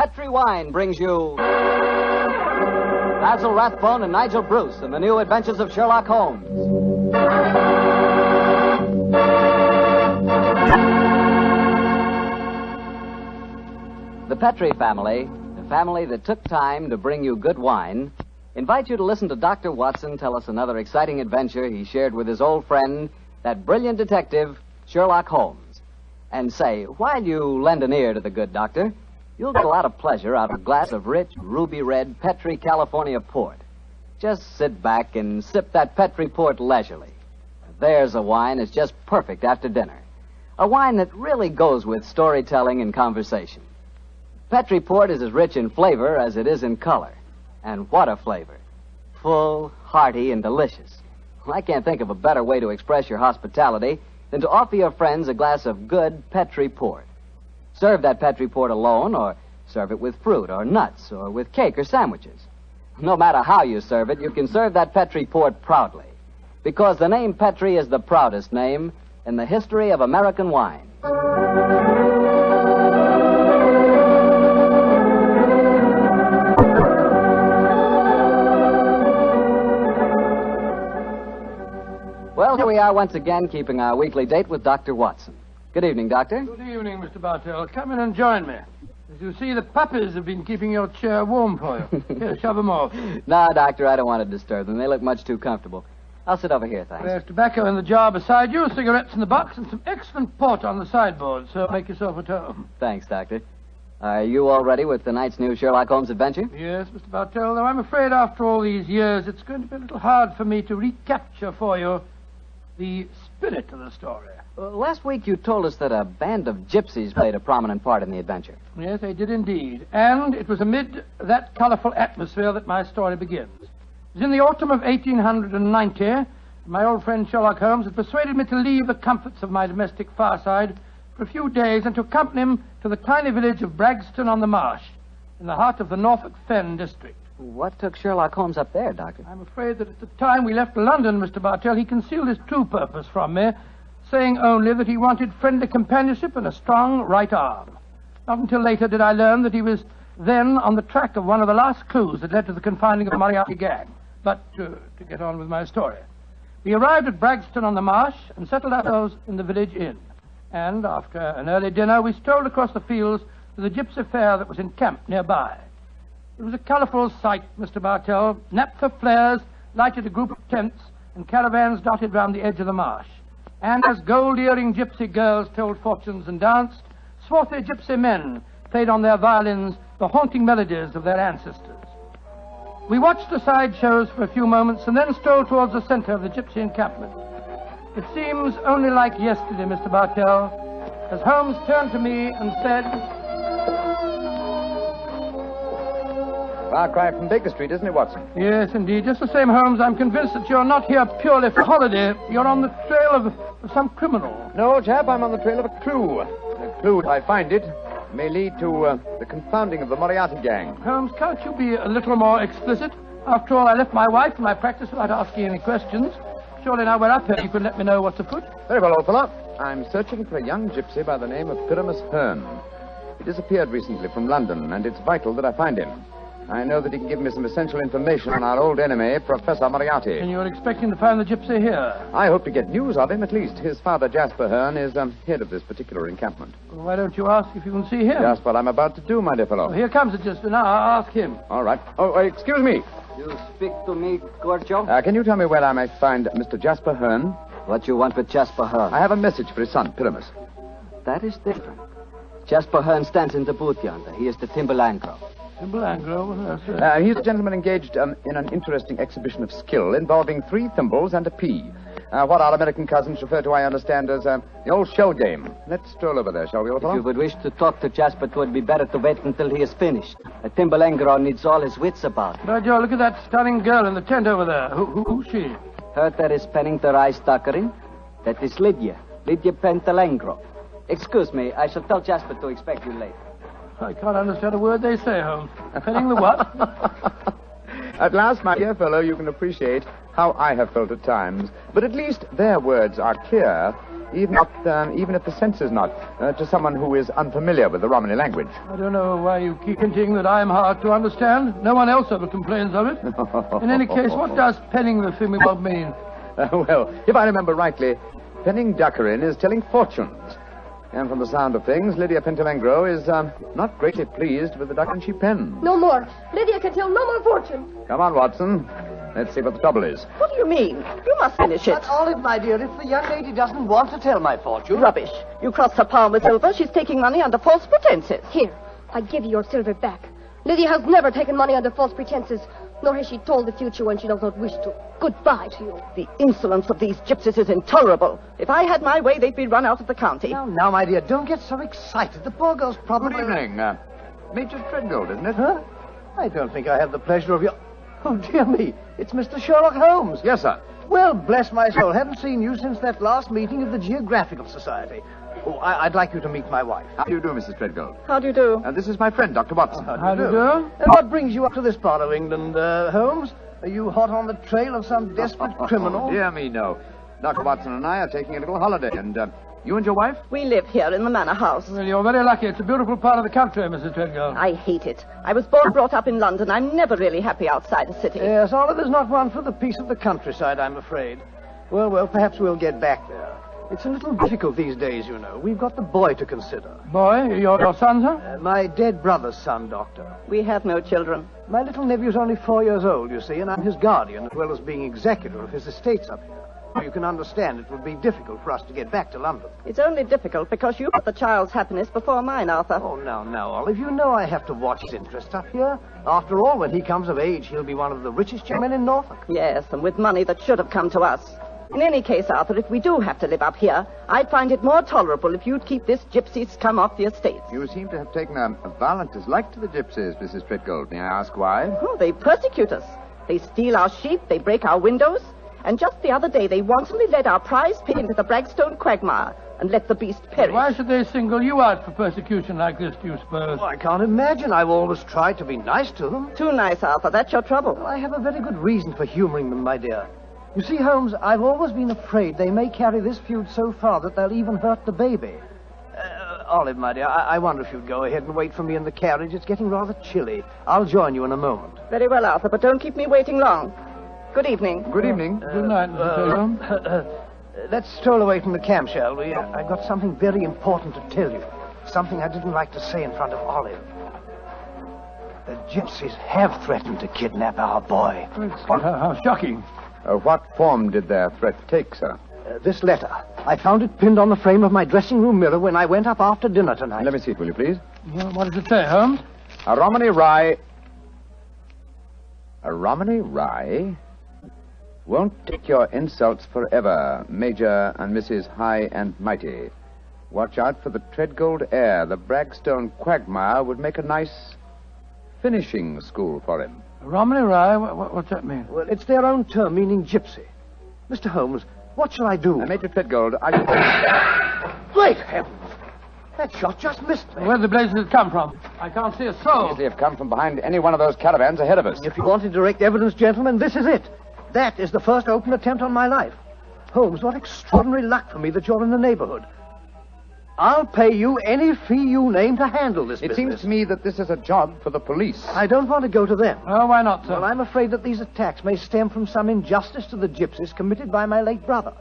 Petri Wine brings you Basil Rathbone and Nigel Bruce in the new adventures of Sherlock Holmes. The Petri family, the family that took time to bring you good wine, invite you to listen to Dr. Watson tell us another exciting adventure he shared with his old friend, that brilliant detective, Sherlock Holmes. And say, while you lend an ear to the good doctor, you'll get a lot of pleasure out of a glass of rich, ruby-red Petri California port. Just sit back and sip that Petri port leisurely. There's a wine that's just perfect after dinner. A wine that really goes with storytelling and conversation. Petri port is as rich in flavor as it is in color. And what a flavor. Full, hearty, and delicious. Well, I can't think of a better way to express your hospitality than to offer your friends a glass of good Petri port. Serve that Petri port alone, or serve it with fruit or nuts, or with cake or sandwiches. No matter how you serve it, you can serve that Petri port proudly. Because the name Petri is the proudest name in the history of American wine. Well, here we are once again, keeping our weekly date with Dr. Watson. Good evening, Doctor. Good evening, Mr. Bartell. Come in and join me. As you see, the puppies have been keeping your chair warm for you. Here, shove them off. No, Doctor, I don't want to disturb them. They look much too comfortable. I'll sit over here, thanks. There's tobacco in the jar beside you, cigarettes in the box, and some excellent port on the sideboard, so make yourself at home. Thanks, Doctor. Are you all ready with tonight's new Sherlock Holmes adventure? Yes, Mr. Bartell, though I'm afraid after all these years, it's going to be a little hard for me to recapture for you the spirit of the story. Last week you told us that a band of gypsies played a prominent part in the adventure. Yes, they did indeed. And it was amid that colorful atmosphere that my story begins. It was in the autumn of 1890. My old friend Sherlock Holmes had persuaded me to leave the comforts of my domestic fireside for a few days and to accompany him to the tiny village of Bragston-on-the-Marsh, in the heart of the Norfolk Fen district. What took Sherlock Holmes up there, Doctor? I'm afraid that at the time we left London, Mr. Bartell, he concealed his true purpose from me, saying only that he wanted friendly companionship and a strong right arm. Not until later did I learn that he was then on the track of one of the last clues that led to the confining of the Moriarty gang. But to get on with my story. We arrived at Bragston-on-the-Marsh and settled ourselves in the village inn. And after an early dinner, we strolled across the fields to the gypsy fair that was encamped nearby. It was a colorful sight, Mr. Bartell. Naphtha flares lighted a group of tents and caravans dotted round the edge of the marsh. And as gold-earring gypsy girls told fortunes and danced, swarthy gypsy men played on their violins the haunting melodies of their ancestors. We watched the side shows for a few moments and then strolled towards the center of the gypsy encampment. It seems only like yesterday, Mr. Bartell, as Holmes turned to me and said... Far cry from Baker Street, isn't it, Watson? Yes, indeed. Just the same, Holmes, I'm convinced that you're not here purely for holiday. You're on the trail of some criminal. No, chap, I'm on the trail of a clue. A clue, if I find it, may lead to the confounding of the Moriarty gang. Holmes, can't you be a little more explicit? After all, I left my wife and my practice without asking any questions. Surely now we're up here, you can let me know what's afoot. Very well, old fellow. I'm searching for a young gypsy by the name of Pyramus Hearn. He disappeared recently from London, and it's vital that I find him. I know that he can give me some essential information on our old enemy, Professor Moriarty. And you're expecting to find the gypsy here? I hope to get news of him, at least. His father, Jasper Hearn, is head of this particular encampment. Well, why don't you ask if you can see him? Just what I'm about to do, my dear fellow. Well, here comes it just now. I'll ask him. All right. Oh, excuse me. You speak to me, Gorgio? Can you tell me where I may find Mr. Jasper Hearn? What you want with Jasper Hearn? I have a message for his son, Pyramus. That is different. Jasper Hearn stands in the booth yonder. He is the Timberlangro. Timberlangro? He's a gentleman engaged in an interesting exhibition of skill involving 3 thimbles and a pea. What our American cousins refer to, I understand, as the old shell game. Let's stroll over there, shall we, old fellow? If you would wish to talk to Jasper, it would be better to wait until he is finished. A Timberlangro needs all his wits about him. By Joe, look at that stunning girl in the tent over there. Who's she? Her that is penning the rice tuckering. That is Lydia Pentalangro. Excuse me, I shall tell Jasper to expect you later. I can't understand a word they say, Holmes. Penning the what? At last, my dear fellow, you can appreciate how I have felt at times. But at least their words are clear even if the sense is not, to someone who is unfamiliar with the Romany language. I don't know why you keep hinting that I'm hard to understand. No one else ever complains of it. In any case, what does penning the thingamabob mean? Well, if I remember rightly, penning duckerin is telling fortunes. And from the sound of things, Lydia Pentamengro is not greatly pleased with the duckerin she pens. No more. Lydia can tell no more fortune. Come on, Watson. Let's see what the trouble is. What do you mean? You must finish it. But, Olive, my dear, if the young lady doesn't want to tell my fortune... Rubbish. You crossed her palm with silver. She's taking money under false pretenses. Here, I give you your silver back. Lydia has never taken money under false pretenses, nor has she told the future when she does not wish to. Goodbye to you. The insolence of these gypsies is intolerable. If I had my way, they'd be run out of the county. Now, my dear, don't get so excited. The poor girl's probably... Good evening. Major Treadgold, isn't it? Huh? I don't think I have the pleasure of your... Oh, dear me. It's Mr. Sherlock Holmes. Yes, sir. Well, bless my soul. Haven't seen you since that last meeting of the Geographical Society. Oh, I'd like you to meet my wife. How do you do, Mrs. Treadgold? How do you do? This is my friend, Dr. Watson. How do you do? And what brings you up to this part of England, Holmes? Are you hot on the trail of some desperate criminal? Dear me, no. Dr. Watson and I are taking a little holiday, and you and your wife? We live here in the manor house. Well, you're very lucky. It's a beautiful part of the country, Mrs. Treadgold. I hate it. I was brought up in London. I'm never really happy outside a city. Yes, Oliver's not one for the peace of the countryside, I'm afraid. Well, perhaps we'll get back there. It's a little difficult these days, you know. We've got the boy to consider. Boy, your son, sir? My dead brother's son, Doctor. We have no children. My little nephew's only 4 years old, you see, and I'm his guardian, as well as being executor of his estates up here. You can understand it would be difficult for us to get back to London. It's only difficult because you put the child's happiness before mine, Arthur. Oh, now, Olive, you know I have to watch his interest up here. After all, when he comes of age, he'll be one of the richest young men in Norfolk. Yes, and with money that should have come to us. In any case, Arthur, if we do have to live up here, I'd find it more tolerable if you'd keep this gypsy scum off the estates. You seem to have taken a violent dislike to the gypsies, Mrs. Treadgold. May I ask why? Oh, they persecute us. They steal our sheep, they break our windows, and just the other day they wantonly led our prize pig into the Bragstone quagmire and let the beast perish. Why should they single you out for persecution like this, do you suppose? Oh, I can't imagine. I've always tried to be nice to them. Too nice, Arthur. That's your trouble. Well, I have a very good reason for humoring them, my dear. You see, Holmes, I've always been afraid they may carry this feud so far that they'll even hurt the baby. Olive, my dear, I wonder if you'd go ahead and wait for me in the carriage. It's getting rather chilly. I'll join you in a moment. Very well, Arthur, but don't keep me waiting long. Good evening. Good evening. Good night, Mr. Treadgold. Let's stroll away from the camp, shall we? I've got something very important to tell you. Something I didn't like to say in front of Olive. The gypsies have threatened to kidnap our boy. How shocking. What form did their threat take, sir? This letter. I found it pinned on the frame of my dressing room mirror when I went up after dinner tonight. Let me see it, will you, please? Well, what does it say, Holmes? A Romany Rye... A Romany Rye? Won't take your insults forever, Major and Mrs. High and Mighty. Watch out for the Treadgold heir. The Bragstone quagmire would make a nice finishing school for him. Romany Rye? What's that mean? Well, it's their own term, meaning gypsy. Mr. Holmes, what shall I do? Major Treadgold, I... Great heavens! That shot just missed me. Where the blazes it come from? I can't see a soul. Easily have come from behind any one of those caravans ahead of us. If you wanted direct evidence, gentlemen, this is it. That is the first open attempt on my life. Holmes, what extraordinary luck for me that you're in the neighborhood. I'll pay you any fee you name to handle this business. It seems to me that this is a job for the police. I don't want to go to them. Oh, why not, sir? Well, I'm afraid that these attacks may stem from some injustice to the gypsies committed by my late brother.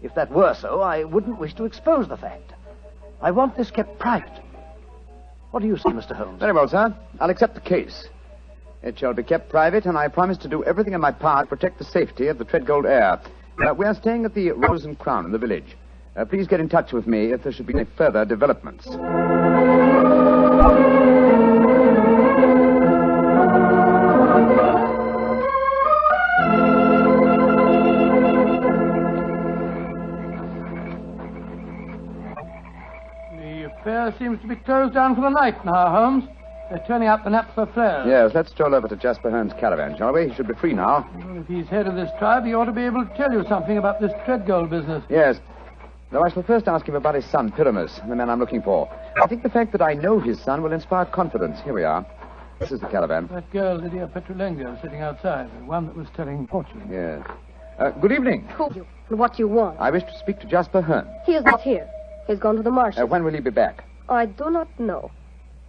If that were so, I wouldn't wish to expose the fact. I want this kept private. What do you say, Mr. Holmes? Very well, sir. I'll accept the case. It shall be kept private, and I promise to do everything in my power to protect the safety of the Treadgold heir. We are staying at the Rose and Crown in the village. Please get in touch with me if there should be any further developments. The affair seems to be closed down for the night now, Holmes. They're turning out the naphtha flares. Yes, let's stroll over to Jasper Hearn's caravan, shall we? He should be free now. Well, if he's head of this tribe, he ought to be able to tell you something about this Treadgold business. Yes. Though I shall first ask him about his son, Pyramus, the man I'm looking for. I think the fact that I know his son will inspire confidence. Here we are. This is the caravan. That girl, Lydia Petrulengo, sitting outside, the one that was telling fortune. Yes. Good evening. Who you and what you want? I wish to speak to Jasper Hearn. He is not here. He's gone to the marshes. When will he be back? I do not know.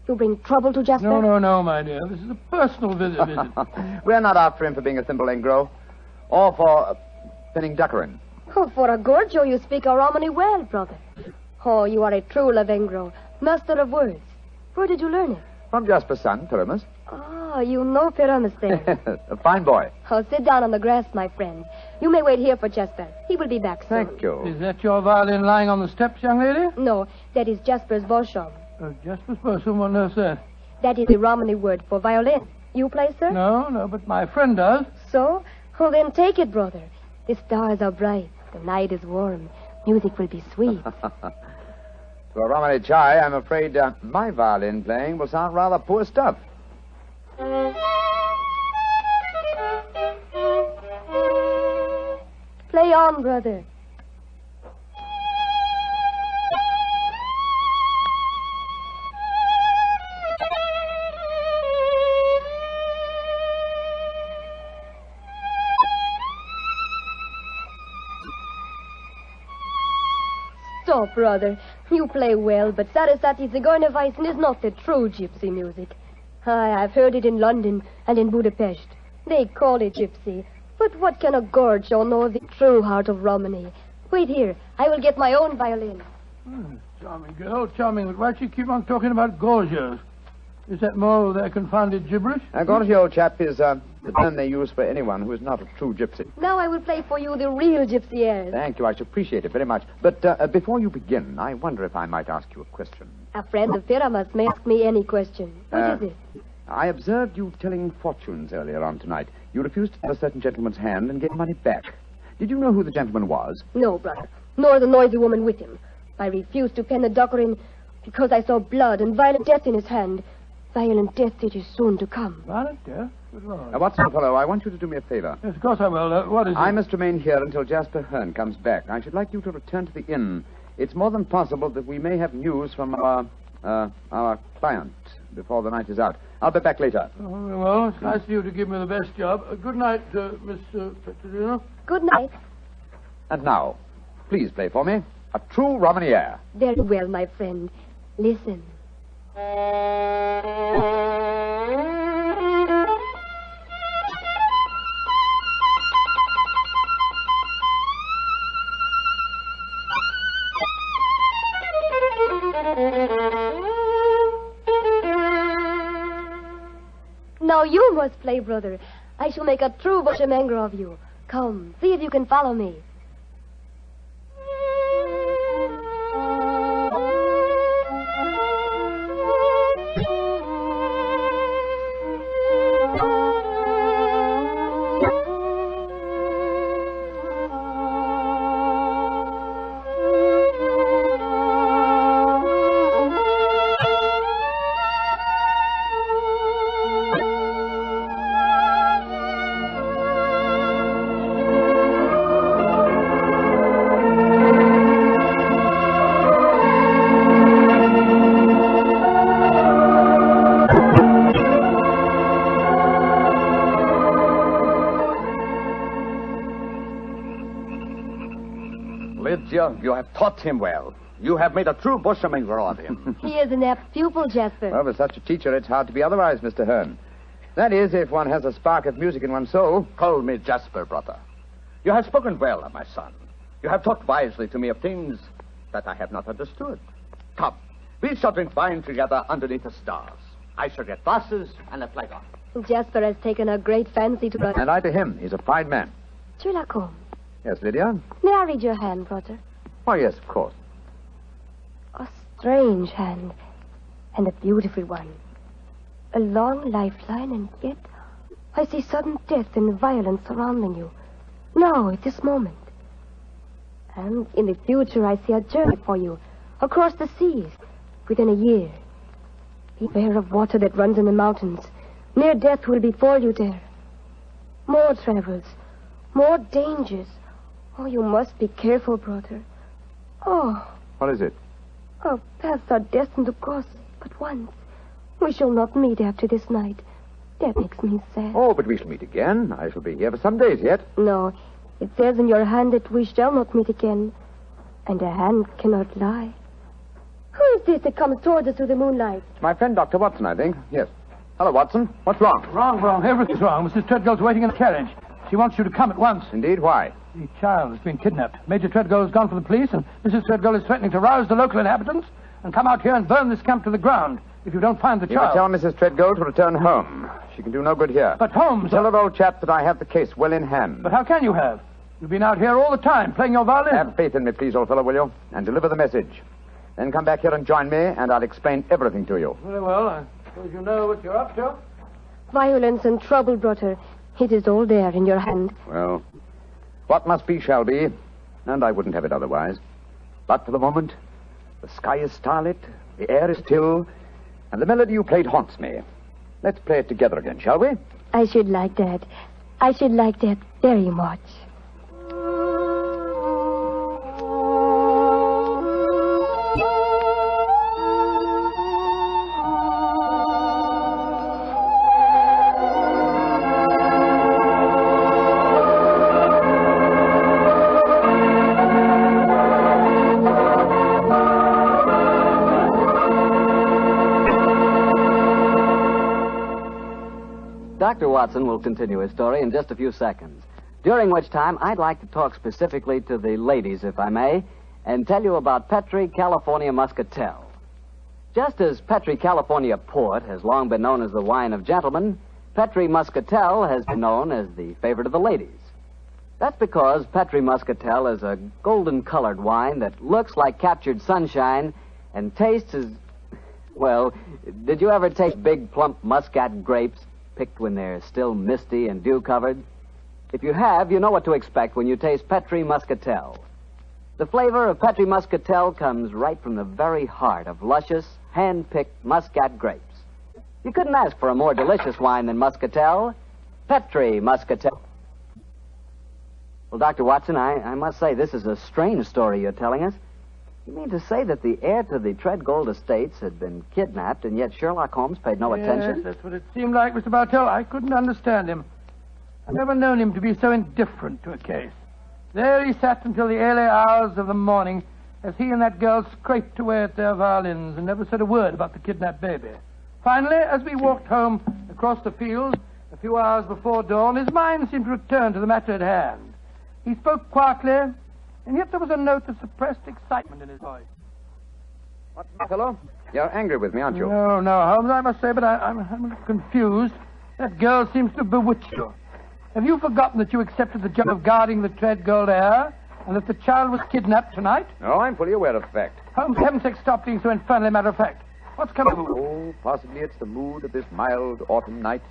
You bring trouble to Jasper? No, my dear. This is a personal visit. We're not after him for being a thimble engro. Or for pinning duckerin. Oh, for a Gorgio, you speak a Romany well, brother. Oh, you are a true Lavengro, master of words. Where did you learn it? From Jasper's son, Pyramus. Ah, you know Pyramus then. A fine boy. Oh, sit down on the grass, my friend. You may wait here for Jasper. He will be back soon. Thank you. Is that your violin lying on the steps, young lady? No, that is Jasper's Boschum. Jasper's Boschum, what on earth's that? That is the Romany word for violin. You play, sir? No, but my friend does. So? Oh, then take it, brother. The stars are bright. The night is warm. Music will be sweet. To a Romany chai, I'm afraid my violin playing will sound rather poor stuff. Play on, brother. Stop, brother. You play well, but Sarasate Zigeunerweisen is not the true gypsy music. I've heard it in London and in Budapest. They call it gypsy. But what can a Gorgio know of the true heart of Romany? Wait here. I will get my own violin. Charming girl, charming. But why do you keep on talking about Gorgios? Is that more of their confounded gibberish? A Gorgio chap is the term they use for anyone who is not a true gypsy. Now I will play for you the real gypsy airs. Thank you. I should appreciate it very much. But before you begin, I wonder if I might ask you a question. A friend of Pyramus may ask me any question. What is it? I observed you telling fortunes earlier on tonight. You refused to have a certain gentleman's hand and gave money back. Did you know who the gentleman was? No, brother. Nor the noisy woman with him. I refused to pen the duckerin because I saw blood and violent death in his hand. Violent death it is soon to come. Violent death? Good Lord. Watson, fellow, I want you to do me a favor. Yes, of course I will. What is it? I must remain here until Jasper Hearn comes back. I should like you to return to the inn. It's more than possible that we may have news from our client before the night is out. I'll be back later. Oh, well, it's nice of you to give me the best job. Good night, Miss Petronino. Good night. And now, please play for me a true Romany air. Very well, my friend. Listen. Now you must play, brother. I shall make a true bushamanger of you. Come, see if you can follow me. You have taught him well. You have made a true bushamanger of him. He is an apt pupil, Jasper. Well, with such a teacher, it's hard to be otherwise, Mr. Hearn. That is, if one has a spark of music in one's soul. Call me Jasper, brother. You have spoken well of my son. You have talked wisely to me of things that I have not understood. Come, we shall drink wine together underneath the stars. I shall get glasses and a flagon. Jasper has taken a great fancy to brother. And I to him. He's a fine man. Sherlock Holmes, Yes, Lydia? may I read your hand, brother? Why, yes, of course. A strange hand, and a beautiful one. A long lifeline, and yet I see sudden death and violence surrounding you. Now, at this moment. And in the future, I see a journey for you, across the seas, within a year. Beware of water that runs in the mountains. Near death will befall you there. More travels, more dangers. Oh, you must be careful, brother. Oh, What is it? our paths are destined to cross but once. We shall not meet after this night. That makes me sad. Oh, but we shall meet again. I shall be here for some days yet. No, It says in your hand that we shall not meet again, and a hand cannot lie. Who is this that comes toward us through the moonlight? It's my friend, Dr. Watson, I think. Yes. Hello, Watson. What's wrong? Wrong. Everything's wrong. Mrs. Treadgold's waiting in the carriage. She wants you to come at once. Indeed? Why? The child has been kidnapped. Major Treadgold has gone for the police, and Mrs. Treadgold is threatening to rouse the local inhabitants and come out here and burn this camp to the ground if you don't find the You child. tell Mrs. Treadgold to return home. She can do no good here. But Holmes... Tell her, old chap, that I have the case well in hand. But how can you have? You've been out here all the time playing your violin. Have faith in me, please, old fellow, will you? And deliver the message. Then come back here and join me, and I'll explain everything to you. Very well. I suppose you know what you're up to. Violence and trouble, brother. It is all there in your hand. Well, what must be shall be, and I wouldn't have it otherwise. But for the moment, the sky is starlit, the air is still, and the melody you played haunts me. Let's play it together again, shall we? I should like that. I should like that very much. Dr. Watson will continue his story in just a few seconds, during which time I'd like to talk specifically to the ladies, if I may, and tell you about Petri California Muscatel. Just as Petri California Port has long been known as the wine of gentlemen, Petri Muscatel has been known as the favorite of the ladies. That's because Petri Muscatel is a golden-colored wine that looks like captured sunshine and tastes as... Well, did you ever taste big, plump muscat grapes picked when they're still misty and dew-covered? If you have, you know what to expect when you taste Petri Muscatel. The flavor of Petri Muscatel comes right from the very heart of luscious, hand-picked muscat grapes. You couldn't ask for a more delicious wine than Muscatel. Petri Muscatel. Well, Dr. Watson, I must say this is a strange story you're telling us. You mean to say that the heir to the Treadgold estates had been kidnapped, and yet Sherlock Holmes paid no attention? Yes, that's what it seemed like, Mr. Bartell. I couldn't understand him. I've never known him to be so indifferent to a case. There he sat until the early hours of the morning as he and that girl scraped away at their violins and never said a word about the kidnapped baby. Finally, as we walked home across the fields a few hours before dawn, his mind seemed to return to the matter at hand. He spoke quietly, and yet there was a note of suppressed excitement in his voice. What's the fellow? You're angry with me, aren't you? No, Holmes, I must say, but I'm a little confused. That girl seems to bewitch you. Have you forgotten that you accepted the job of guarding the Treadgold heir, and that the child was kidnapped tonight? No, I'm fully aware of the fact. Holmes, for heaven's sake, stop being so infernally matter-of-fact. What's come over? Oh, possibly it's the mood of this mild autumn night.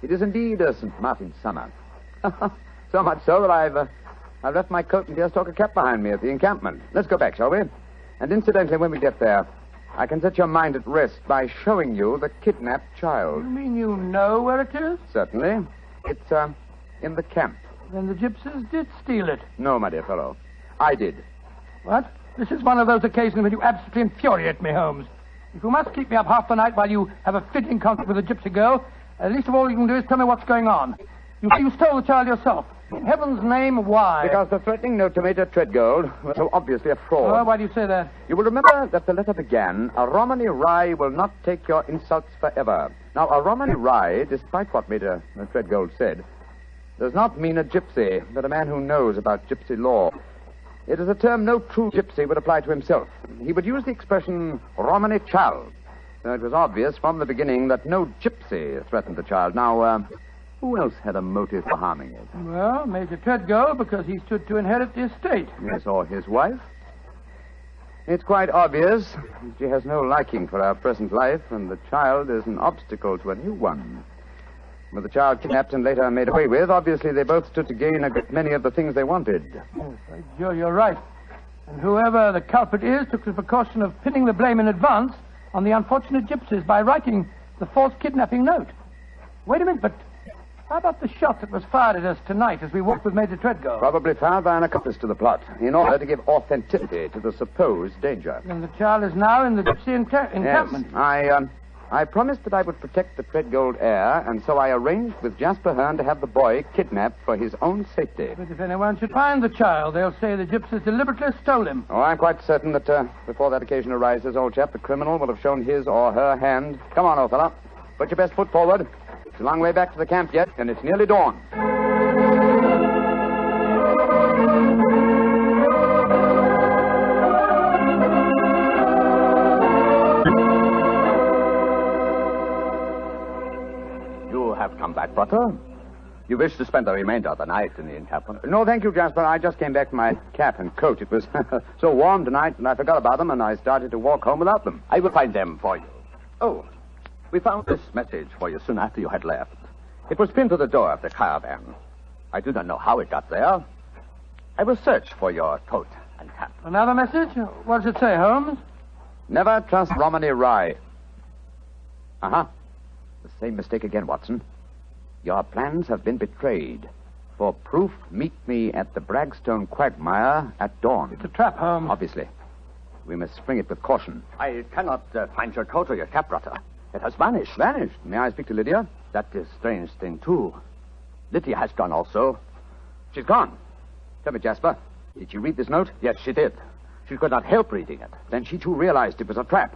It is indeed a St. Martin's summer. So much so that I've left my coat and deerstalker cap behind me at the encampment. Let's go back, shall we? And incidentally, when we get there, I can set your mind at rest by showing you the kidnapped child. You mean you know where it is? Certainly. It's, in the camp. Then the gypsies did steal it. No, my dear fellow. I did. What? This is one of those occasions when you absolutely infuriate me, Holmes. If you must keep me up half the night while you have a fitting concert with a gypsy girl, least of all you can do is tell me what's going on. You stole the child yourself. In heaven's name, why? Because the threatening note to Major Treadgold was so obviously a fraud. Oh, why do you say that? You will remember that the letter began, "A Romany Rye will not take your insults forever." Now, a Romany Rye, despite what Major Treadgold said, does not mean a gypsy, but a man who knows about gypsy law. It is a term no true gypsy would apply to himself. He would use the expression Romany child. So it was obvious from the beginning that no gypsy threatened the child. Now, who else had a motive for harming it? Well, Major Treadgold, because he stood to inherit the estate. Yes, or his wife. It's quite obvious she has no liking for our present life, and the child is an obstacle to a new one. With the child kidnapped and later made away with, obviously they both stood to gain a good many of the things they wanted. Yes, you're right. And whoever the culprit is took the precaution of pinning the blame in advance on the unfortunate gypsies by writing the false kidnapping note. Wait a minute, but how about the shot that was fired at us tonight as we walked with Major Treadgold? Probably fired by an accomplice to the plot, in order to give authenticity to the supposed danger. And the child is now in the gypsy encampment. Yes, I promised that I would protect the Treadgold heir, and so I arranged with Jasper Hearn to have the boy kidnapped for his own safety. But if anyone should find the child, they'll say the gypsies deliberately stole him. Oh, I'm quite certain that before that occasion arises, old chap, the criminal will have shown his or her hand. Come on, old fellow. Put your best foot forward. It's a long way back to the camp yet, and it's nearly dawn. Come back, brother. You wish to spend the remainder of the night in the encampment? No, thank you, Jasper. I just came back to my cap and coat. It was so warm tonight, and I forgot about them, and I started to walk home without them. I will find them for you. Oh, we found this message for you soon after you had left. It was pinned to the door of the caravan. I do not know how it got there. I will search for your coat and cap. Another message? What does it say, Holmes? Never trust Romany Rye. Uh-huh. The same mistake again, Watson. Your plans have been betrayed. For proof, meet me at the Bragstone quagmire at dawn. It's a trap, Holmes. Obviously. We must spring it with caution. I cannot find your coat or your cap, brother. It has vanished. Vanished? May I speak to Lydia? That is a strange thing, too. Lydia has gone also. She's gone. Tell me, Jasper, did you read this note? Yes, she did. She could not help reading it. Then she, too, realized it was a trap.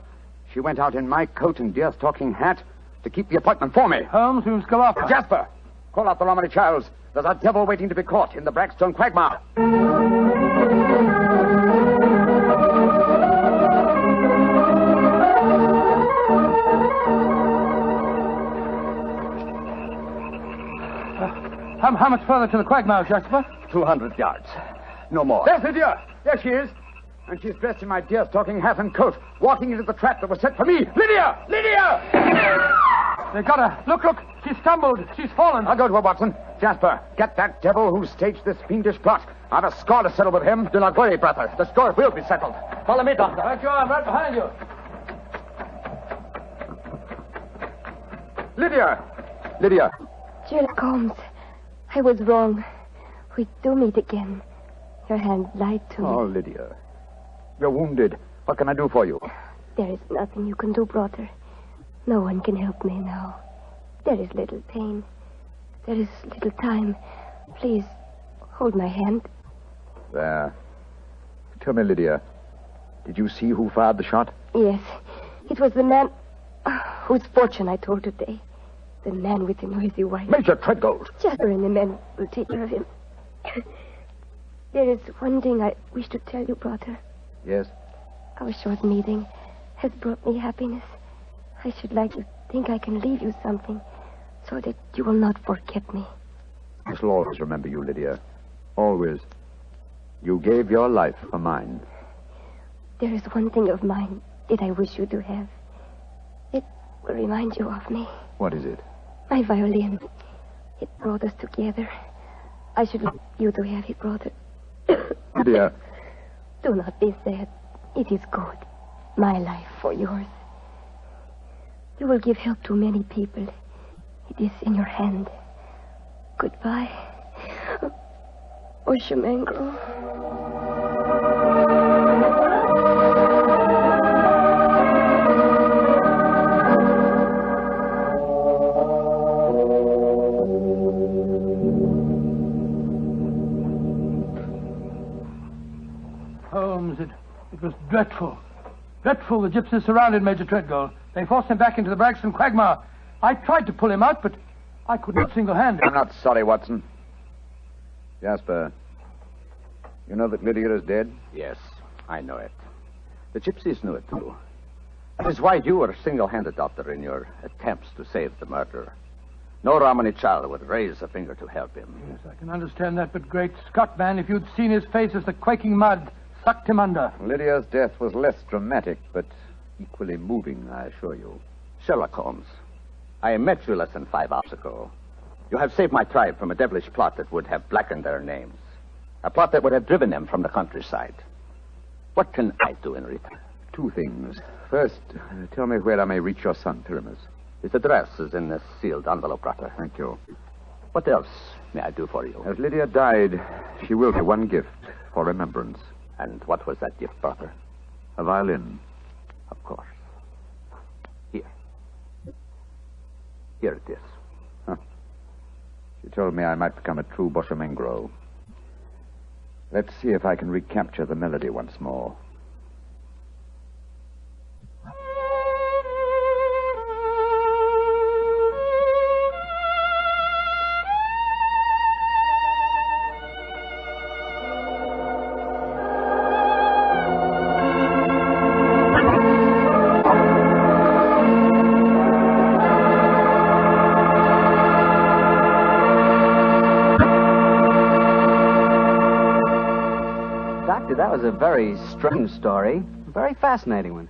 She went out in my coat and deer-stalking hat to keep the appointment for me. Holmes, who's go up? Jasper, call out the Romany Childs. There's a devil waiting to be caught in the Bragstone quagmire. How much further to the quagmire, Jasper? 200 yards. No more. There's Lydia. There she is. And she's dressed in my deer-stalking hat and coat, walking into the trap that was set for me. Lydia! Lydia! They got her. Look. She stumbled. She's fallen. I'll go to her, Watson. Jasper, get that devil who staged this fiendish plot. I've a score to settle with him. Do not worry, brother. The score will be settled. Follow me, doctor. Right you are. I'm right behind you. Lydia! Sherlock Holmes, I was wrong. We do meet again. Your hand lied to me. Oh, Lydia. You're wounded. What can I do for you? There is nothing you can do, brother. No one can help me now. There is little pain. There is little time. Please, hold my hand. There. Tell me, Lydia, did you see who fired the shot? Yes. It was the man whose fortune I told today. The man with the noisy wife. Major Treadgold. Jasper and the men will take care of him. There is one thing I wish to tell you, brother. Yes? Our short meeting has brought me happiness. I should like to think I can leave you something so that you will not forget me. I shall always remember you, Lydia. Always. You gave your life for mine. There is one thing of mine that I wish you to have. It will remind you of me. What is it? My violin. It brought us together. I should like you to have it, brother. Lydia. Do not be sad. It is good. My life for yours. You will give help to many people. It is in your hand. Goodbye. Oshamangro. Holmes, it was dreadful. Dreadful. The gypsies surrounded Major Treadgold. They forced him back into the Bragstone quagmire. I tried to pull him out, but I could not single-handed. I'm not sorry, Watson. Jasper, you know that Lydia is dead? Yes, I know it. The gypsies knew it, too. That is why you were single-handed, Doctor, in your attempts to save the murderer. No Romany child would raise a finger to help him. Yes, I can understand that, but great Scott, man, if you'd seen his face as the quaking mud sucked him under. Lydia's death was less dramatic, but equally moving, I assure you. Sherlock Holmes, I met you less than 5 hours ago. You have saved my tribe from a devilish plot that would have blackened their names. A plot that would have driven them from the countryside. What can I do in return? 2 things. First, tell me where I may reach your son, Pyramus. His address is in this sealed envelope, brother. Thank you. What else may I do for you? As Lydia died, she willed me one gift for remembrance. And what was that gift, brother? A violin. Of course. Here. Here it is. She told me I might become a true Boshamengro. Let's see if I can recapture the melody once more. Doctor, that was a very strange story. A very fascinating one.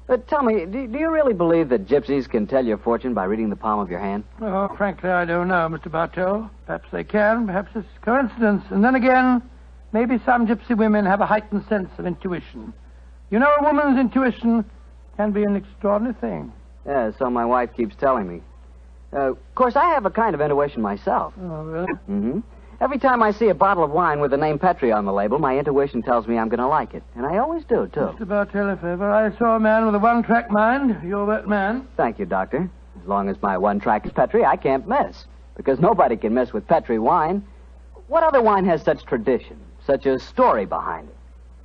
But tell me, do you really believe that gypsies can tell your fortune by reading the palm of your hand? Oh, frankly, I don't know, Mr. Bartell. Perhaps they can. Perhaps it's coincidence. And then again, maybe some gypsy women have a heightened sense of intuition. You know, a woman's intuition can be an extraordinary thing. Yeah, so my wife keeps telling me. Of course, I have a kind of intuition myself. Oh, really? Mm-hmm. Every time I see a bottle of wine with the name Petri on the label, my intuition tells me I'm going to like it. And I always do, too. Mr. Bartell, if ever I saw a man with a one-track mind, you're that man. Thank you, Doctor. As long as my one track is Petri, I can't miss. Because nobody can miss with Petri wine. What other wine has such tradition, such a story behind it?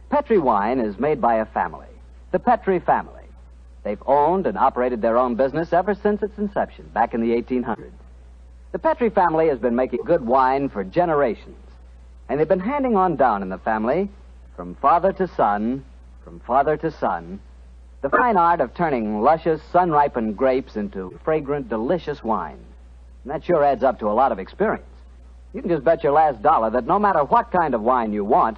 Petri wine is made by a family, the Petri family. They've owned and operated their own business ever since its inception, back in the 1800s. The Petri family has been making good wine for generations, and they've been handing on down in the family, from father to son, the fine art of turning luscious, sun-ripened grapes into fragrant, delicious wine. And that sure adds up to a lot of experience. You can just bet your last dollar that no matter what kind of wine you want,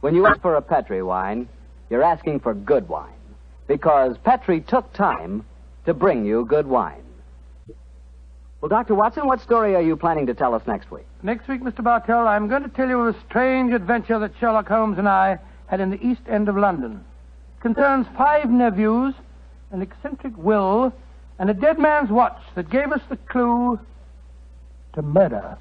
when you ask for a Petri wine, you're asking for good wine, because Petri took time to bring you good wine. Well, Dr. Watson, what story are you planning to tell us next week? Next week, Mr. Bartell, I'm going to tell you of a strange adventure that Sherlock Holmes and I had in the East End of London. It concerns 5 nephews, an eccentric will, and a dead man's watch that gave us the clue to murder.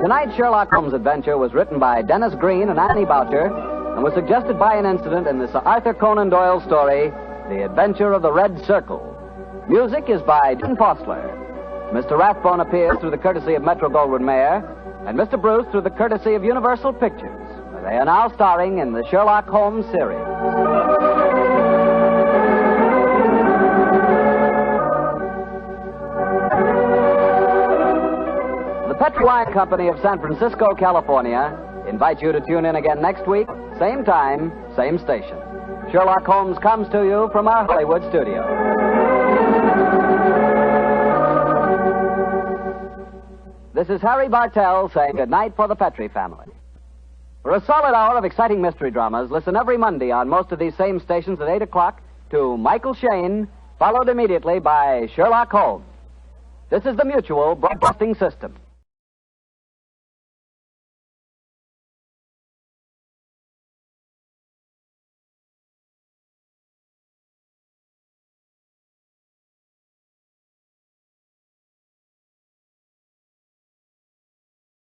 Tonight's Sherlock Holmes adventure was written by Dennis Green and Anthony Boucher and was suggested by an incident in the Sir Arthur Conan Doyle story, The Adventure of the Red Circle. Music is by Dean Fostler. Mr. Rathbone appears through the courtesy of Metro-Goldwyn-Mayer, and Mr. Bruce through the courtesy of Universal Pictures. They are now starring in the Sherlock Holmes series. The Petri Wine Company of San Francisco, California, invites you to tune in again next week, same time, same station. Sherlock Holmes comes to you from our Hollywood studio. This is Harry Bartell saying good night for the Petri family. For a solid hour of exciting mystery dramas, listen every Monday on most of these same stations at 8 o'clock to Michael Shayne, followed immediately by Sherlock Holmes. This is the Mutual Broadcasting System.